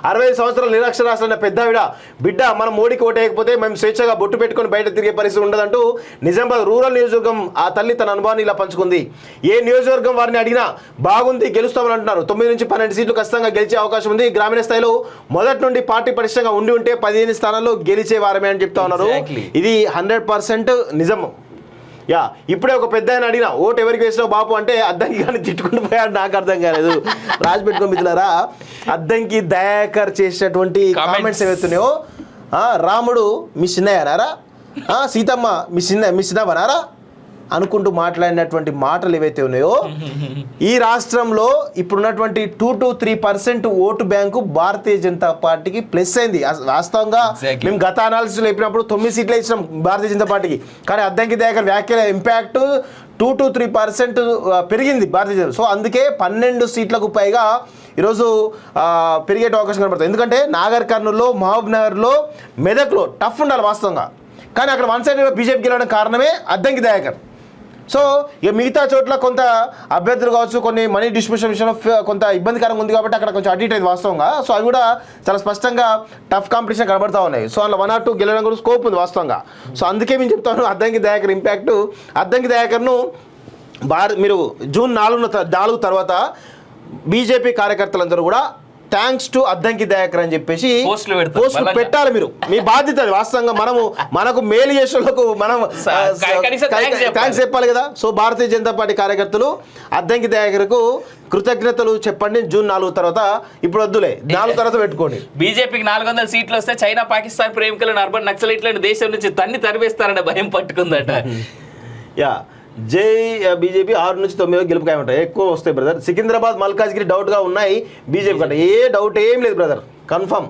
65 సంవత్సరాల నిరక్షరాస్యులైన పెద్దావిడ బిడ్డ మనం మోడీకి ఓటేయకపోతే మేము స్వేచ్ఛగా బొట్టు పెట్టుకొని బయట తిరిగే పరిస్థితి ఉండదంటూ నిజామాబాద్ రూరల్ నియోజకవర్గం ఆ తల్లి తన అనుభవాన్ని ఇలా పంచుకుంది. ఏ నియోజకవర్గం వారిని అడిగినా బాగుంది గెలుస్తామని అంటున్నారు. 9 నుంచి 12 సీట్లు ఖచ్చితంగా గెలిచే అవకాశం ఉంది. గ్రామీణ స్థాయిలో మొదటి నుండి పార్టీ పటిష్టంగా ఉంటే 15 స్థానాల్లో గెలిచే వారమే అని చెప్తా ఉన్నారు. ఇది 100% నిజం. యా ఇప్పుడే ఒక పెద్ద ఆయన అడిగిన ఓటు ఎవరికి వేసినావు బాపు అంటే అద్దంకి కానీ తిట్టుకుంటూ పోయాడు. నాకు అర్థం కాలేదు. రాజు పెట్టుకుని మిత్రులారా, అద్దంకి దయాకర్ చేసినటువంటి కామెంట్స్ ఏవైతున్నాయో, రాముడు మీ చిన్నయ్యనారా, సీతమ్మ మీ చిన్నవనారా అనుకుంటూ మాట్లాడినటువంటి మాటలు ఏవైతే ఉన్నాయో, ఈ రాష్ట్రంలో ఇప్పుడున్నటువంటి 2 to 3% vote bank Bharatiya Janata పార్టీకి ప్లస్ అయింది. వాస్తవంగా మేము గత అనాలిసిస్లో చెప్పినప్పుడు 9 సీట్లు ఇచ్చినాం భారతీయ జనతా పార్టీకి. కానీ అద్దంకి దయాకర్ వ్యాఖ్యల ఇంపాక్ట్ 2 to 3% పెరిగింది భారతీయ జనతా. సో అందుకే 12 సీట్లకు పైగా ఈరోజు పెరిగే అవకాశం కనబడుతుంది. ఎందుకంటే నాగర్ కర్నూల్లో, మహబూబ్ నగర్లో, మెదక్లో టఫ్ ఉండాలి వాస్తవంగా. కానీ అక్కడ వన్ సైడ్గా బీజేపీ గెలవడం కారణమే అద్దంకి దయాకర్. సో ఇక మిగతా చోట్ల కొంత అభ్యర్థులు కావచ్చు, కొన్ని మనీ డిస్ట్రిబ్యూషన్ విషయంలో కొంత ఇబ్బందికరంగా ఉంది కాబట్టి అక్కడ కొంచెం అటు ఇటు అయింది వాస్తవంగా. సో అవి కూడా చాలా స్పష్టంగా టఫ్ కాంపిటీషన్ కనబడతా ఉన్నాయి. సో అందులో 1 or 2 గెలవడం కూడా స్కోప్ ఉంది వాస్తవంగా. సో అందుకే మేము చెప్తాను అద్దంకి దయాకర్ ఇంపాక్ట్. అద్దంకి దయాకర్ను మీరు జూన్ 4 తర్వాత బీజేపీ కార్యకర్తలందరూ కూడా థ్యాంక్స్ టు అద్దంకి దయాకర్ అని చెప్పేసి పోస్టులు పెట్టాలి. మీరు మీ బాధ్యత వాస్తవంగా. మనకు మేలు చేసేందుకు మనం థ్యాంక్స్ చెప్పాలి కదా. సో భారతీయ జనతా పార్టీ కార్యకర్తలు అద్దంకి దయాకర్కు కృతజ్ఞతలు చెప్పండి. జూన్ 4 తర్వాత, ఇప్పుడు వద్దులే 4 తర్వాత పెట్టుకోండి. బీజేపీకి 400 సీట్లు వస్తే చైనా పాకిస్తాన్ ప్రేమికులను అర్బన్ నక్సలైట్లను దేశం నుంచి తరివేస్తారనే భయం పట్టుకుందట. యా జై బీజేపీ 6 నుంచి 9 గెలుపు ఖాయమంటాయి. ఎక్కువ వస్తాయి బ్రదర్. సికింద్రాబాద్, మల్కాజ్గిరి డౌట్గా ఉన్నాయి బీజేపీ కంటే. ఏ డౌట్ ఏం లేదు బ్రదర్, కన్ఫర్మ్.